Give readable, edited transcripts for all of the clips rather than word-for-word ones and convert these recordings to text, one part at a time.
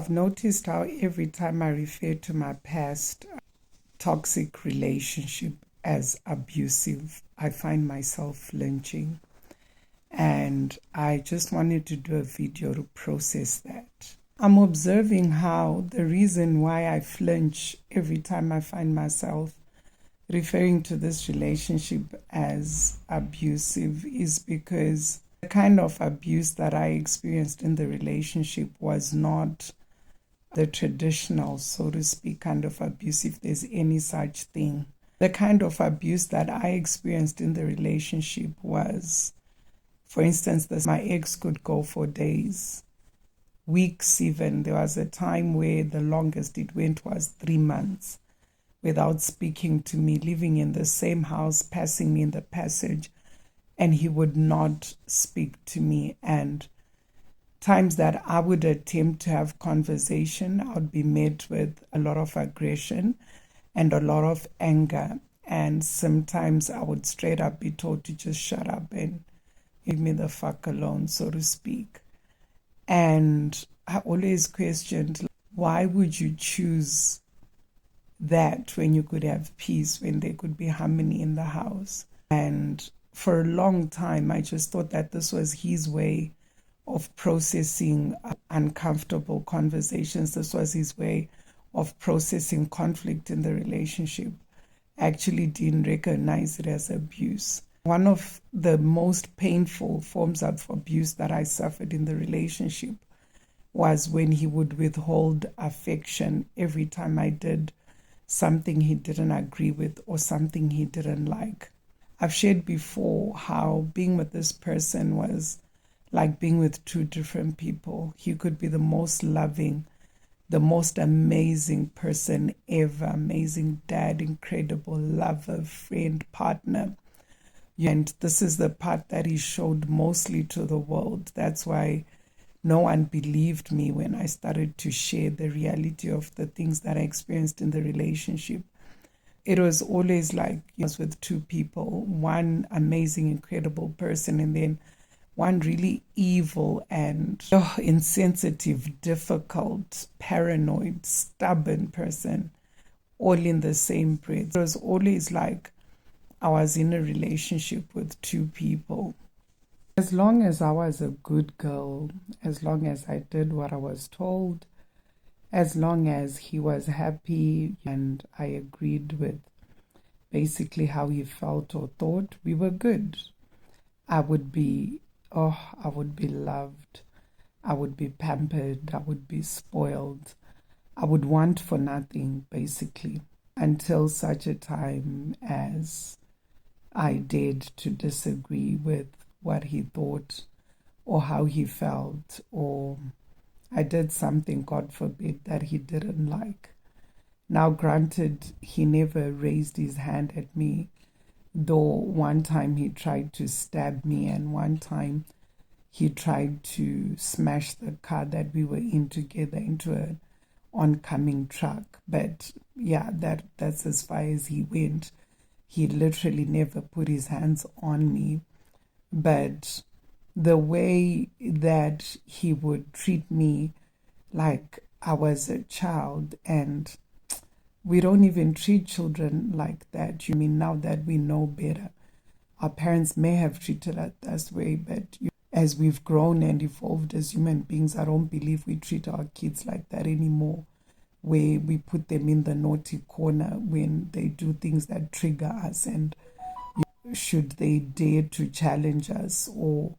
I've noticed how every time I refer to my past toxic relationship as abusive, I find myself flinching. And I just wanted to do a video to process that. I'm observing how the reason why I flinch every time I find myself referring to this relationship as abusive is because the kind of abuse that I experienced in the relationship was not the traditional, so to speak, kind of abuse, if there's any such thing. The kind of abuse that I experienced in the relationship was, for instance, my ex could go for days, weeks even. There was a time where the longest it went was 3 months without speaking to me, living in the same house, passing me in the passage, and he would not speak to me. And times that I would attempt to have conversation, I would be met with a lot of aggression and a lot of anger. And sometimes I would straight up be told to just shut up and leave me the fuck alone, so to speak. And I always questioned, why would you choose that when you could have peace, when there could be harmony in the house? And for a long time, I just thought that this was his way of processing uncomfortable conversations. This was his way of processing conflict in the relationship. I actually didn't recognize it as abuse. One of the most painful forms of abuse that I suffered in the relationship was when he would withhold affection every time I did something he didn't agree with or something he didn't like. I've shared before how being with this person was like being with two different people. He could be the most loving, the most amazing person ever, amazing dad, incredible lover, friend, partner. And this is the part that he showed mostly to the world. That's why no one believed me when I started to share the reality of the things that I experienced in the relationship. It was always like I was with two people, one amazing, incredible person, and then one really evil and insensitive, difficult, paranoid, stubborn person, all in the same breath. It was always like I was in a relationship with two people. As long as I was a good girl, as long as I did what I was told, as long as he was happy and I agreed with basically how he felt or thought, we were good. I would be loved. I would be pampered. I would be spoiled. I would want for nothing, basically, until such a time as I dared to disagree with what he thought or how he felt, or I did something, God forbid, that he didn't like. Now, granted, he never raised his hand at me, though one time he tried to stab me and one time he tried to smash the car that we were in together into an oncoming truck. But yeah, that's as far as he went. He literally never put his hands on me. But the way that he would treat me like I was a child, and we don't even treat children like that. You mean now that we know better? Our parents may have treated us that way, but as we've grown and evolved as human beings, I don't believe we treat our kids like that anymore, where we put them in the naughty corner when they do things that trigger us, and should they dare to challenge us or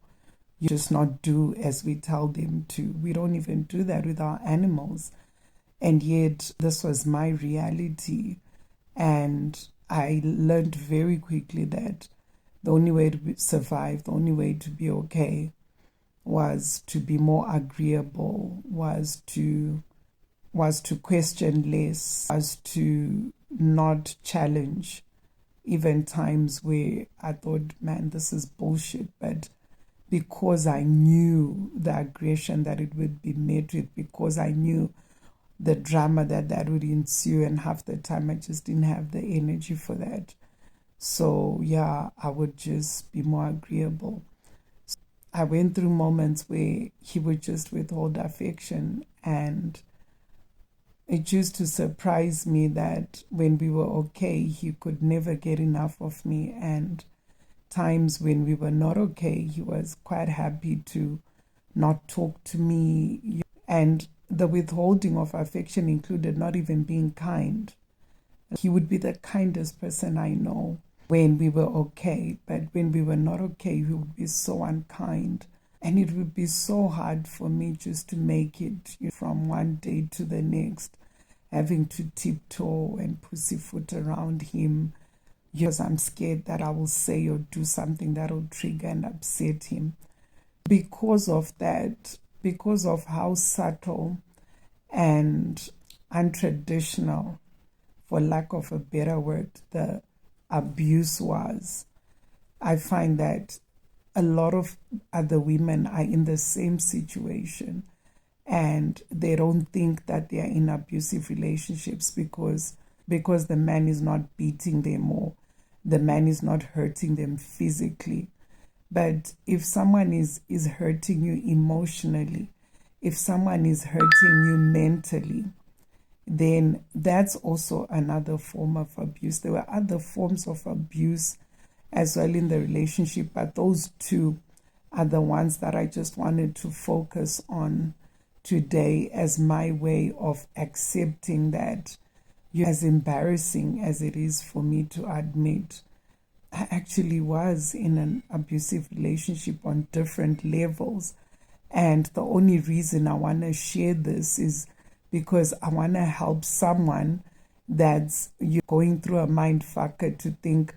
just not do as we tell them to. We don't even do that with our animals. And yet this was my reality, and I learned very quickly that the only way to survive, the only way to be okay, was to be more agreeable, was to question less, was to not challenge, even times where I thought, man, this is bullshit. But because I knew the aggression that it would be met with, because I knew the drama that would ensue, and half the time I just didn't have the energy for that. So yeah, I would just be more agreeable. I went through moments where he would just withhold affection, and It used to surprise me that when we were okay, he could never get enough of me. And times when we were not okay, he was quite happy to not talk to me. And the withholding of affection included not even being kind. He would be the kindest person I know when we were okay, but when we were not okay, he would be so unkind. And it would be so hard for me just to make it from one day to the next, having to tiptoe and pussyfoot around him because I'm scared that I will say or do something that will trigger and upset him. Because of that, because of how subtle and untraditional, for lack of a better word, the abuse was, I find that a lot of other women are in the same situation and they don't think that they are in abusive relationships because the man is not beating them or the man is not hurting them physically. But if someone is hurting you emotionally, if someone is hurting you mentally, then that's also another form of abuse. There were other forms of abuse as well in the relationship, but those two are the ones that I just wanted to focus on today as my way of accepting that, as embarrassing as it is for me to admit, I actually was in an abusive relationship on different levels. And the only reason I want to share this is because I want to help someone that's going through a mind fucker to think,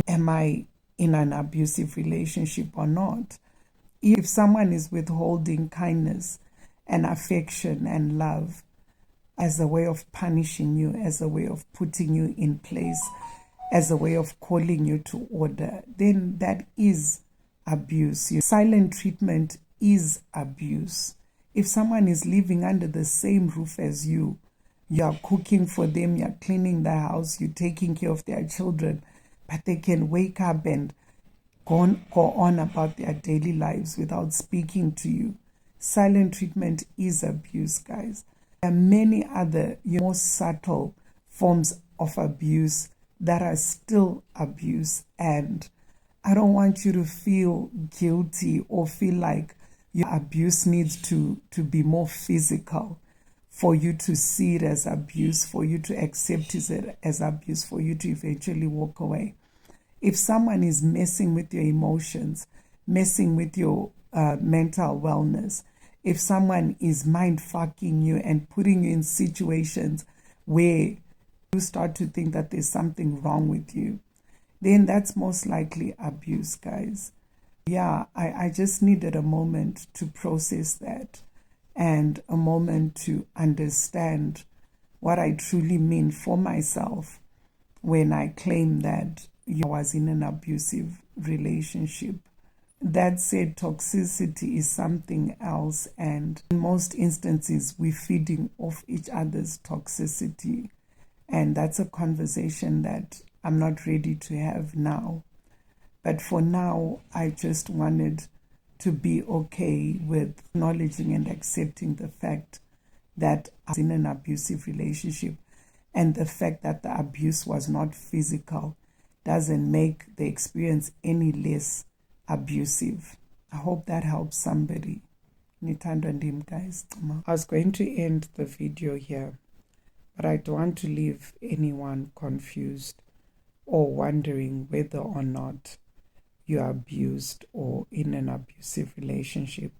am I in an abusive relationship or not? If someone is withholding kindness and affection and love as a way of punishing you, as a way of putting you in place, as a way of calling you to order, then that is abuse. Silent treatment is abuse. If someone is living under the same roof as you are cooking for them, you're cleaning the house, you're taking care of their children, but they can wake up and go on about their daily lives without speaking to you. Silent treatment is abuse, guys. There are many other more subtle forms of abuse that are still abuse, and I don't want you to feel guilty or feel like your abuse needs to be more physical for you to see it as abuse, for you to accept it as abuse, for you to eventually walk away. If someone is messing with your emotions, messing with your mental wellness, if someone is mind fucking you and putting you in situations where you start to think that there's something wrong with you, then that's most likely abuse, guys. Yeah, I just needed a moment to process that and a moment to understand what I truly mean for myself when I claim that I was in an abusive relationship. That said, toxicity is something else, and in most instances, we're feeding off each other's toxicity. And that's a conversation that I'm not ready to have now. But for now, I just wanted to be okay with acknowledging and accepting the fact that I was in an abusive relationship, and the fact that the abuse was not physical doesn't make the experience any less abusive. I hope that helps somebody. Guys. I was going to end the video here, but I don't want to leave anyone confused or wondering whether or not you are abused or in an abusive relationship.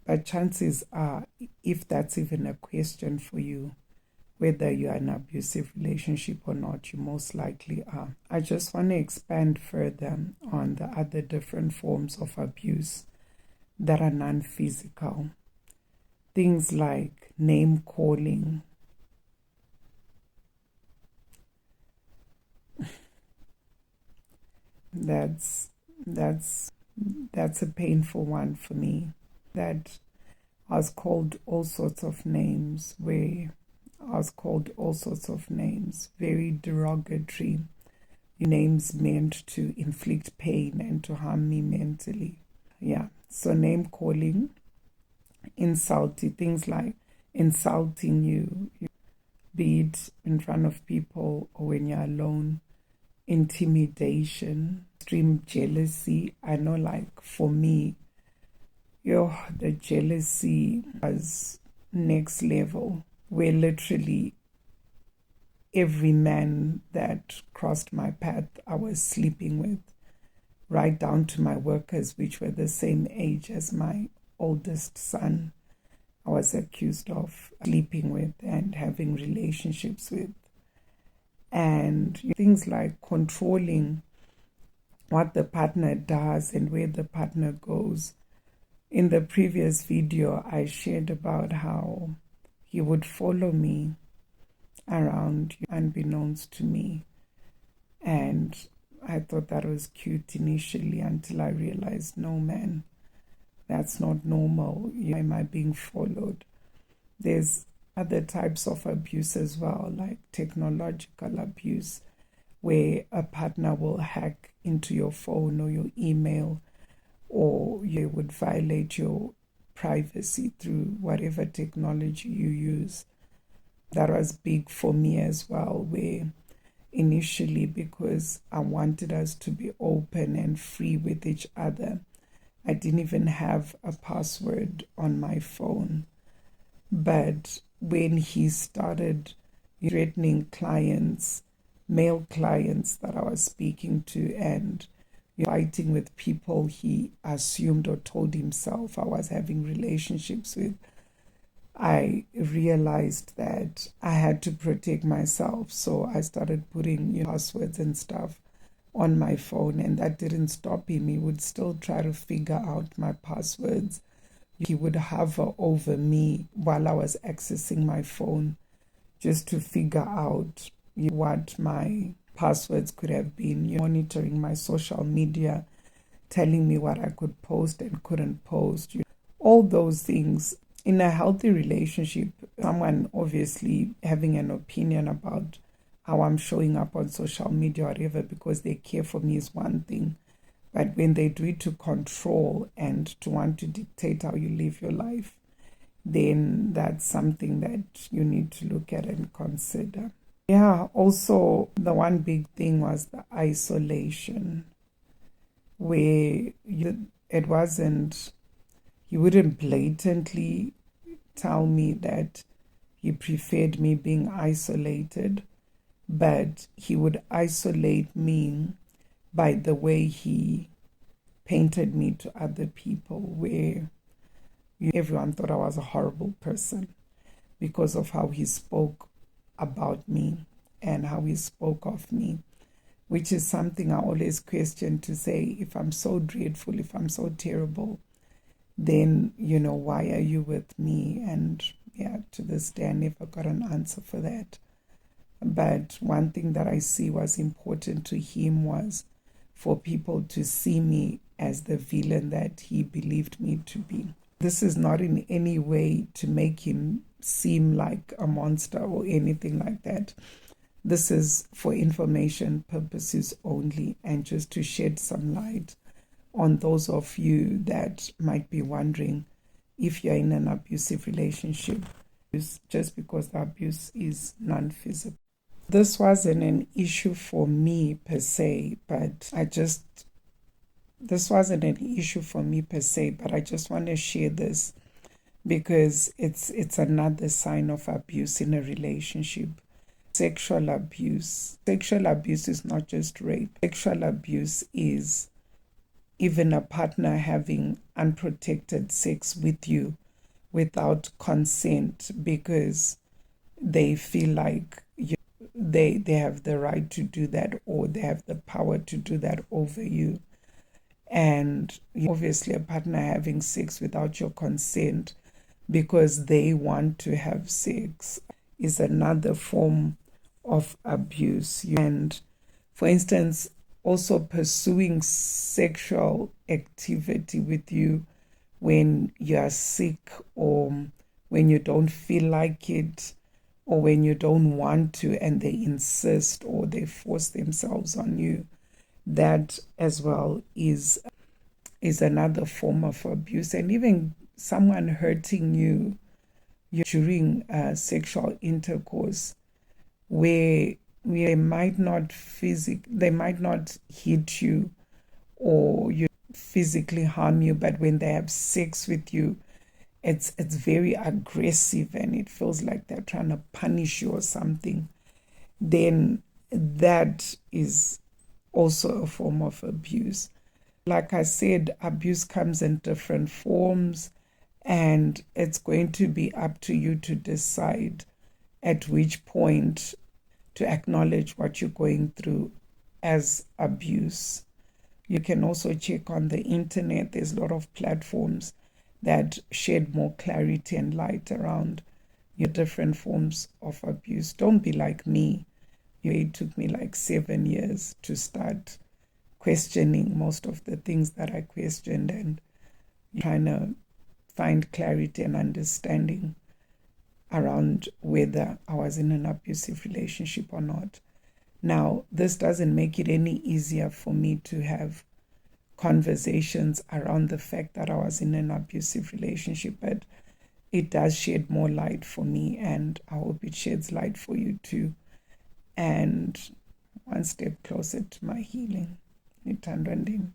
But chances are, if that's even a question for you, whether you are in an abusive relationship or not, you most likely are. I just want to expand further on the other different forms of abuse that are non-physical. Things like name calling, that's a painful one for me. That I was called all sorts of names, very derogatory names meant to inflict pain and to harm me mentally. Yeah, so name calling, insulting, things like insulting you, be it in front of people or when you're alone, intimidation, extreme jealousy. I know, like, for me, the jealousy was next level, where literally every man that crossed my path I was sleeping with, right down to my workers, which were the same age as my oldest son, I was accused of sleeping with and having relationships with. And things like controlling what the partner does and where the partner goes. In the previous video, I shared about how he would follow me around unbeknownst to me. And I thought that was cute initially until I realized, no, man, that's not normal. Am I being followed? There's other types of abuse as well, like technological abuse, where a partner will hack into your phone or your email, or you would violate your privacy through whatever technology you use. That was big for me as well, where initially, because I wanted us to be open and free with each other, I didn't even have a password on my phone. But when he started threatening clients, male clients that I was speaking to, and fighting with people he assumed or told himself I was having relationships with, I realized that I had to protect myself. So I started putting passwords and stuff on my phone, and that didn't stop him. He would still try to figure out my passwords. He would hover over me while I was accessing my phone just to figure out what my passwords could have been, monitoring my social media, telling me what I could post and couldn't post. All those things. In a healthy relationship, someone obviously having an opinion about how I'm showing up on social media or whatever because they care for me is one thing. But when they do it to control and to want to dictate how you live your life, then that's something that you need to look at and consider. Yeah, also the one big thing was the isolation, where it wasn't, he wouldn't blatantly tell me that he preferred me being isolated, but he would isolate me by the way he painted me to other people, where everyone thought I was a horrible person because of how he spoke about me and how he spoke of me, which is something I always question, to say, if I'm so dreadful, if I'm so terrible, then, why are you with me? And yeah, to this day, I never got an answer for that. But one thing that I see was important to him was for people to see me as the villain that he believed me to be. This is not in any way to make him seem like a monster or anything like that. This is for information purposes only, and just to shed some light on those of you that might be wondering if you're in an abusive relationship, just because the abuse is non-physical. This wasn't an issue for me per se, but I just want to share this because it's another sign of abuse in a relationship. Sexual abuse. Sexual abuse is not just rape. Sexual abuse is even a partner having unprotected sex with you without consent, because they feel like they have the right to do that, or they have the power to do that over you. And obviously a partner having sex without your consent because they want to have sex is another form of abuse. And for instance, also pursuing sexual activity with you when you are sick, or when you don't feel like it, or when you don't want to and they insist or they force themselves on you, that as well is another form of abuse. And even someone hurting you during sexual intercourse where they might not hit you or you physically harm you, but when they have sex with you, it's very aggressive and it feels like they're trying to punish you or something, then that is also a form of abuse. Like I said, abuse comes in different forms, and it's going to be up to you to decide at which point to acknowledge what you're going through as abuse. You can also check on the internet. There's a lot of platforms that shed more clarity and light around your different forms of abuse. Don't be like me. It took me like 7 years to start questioning most of the things that I questioned and trying to find clarity and understanding around whether I was in an abusive relationship or not. Now, this doesn't make it any easier for me to have conversations around the fact that I was in an abusive relationship, but it does shed more light for me, and I hope it sheds light for you too. And one step closer to my healing. Nithandwa ndim.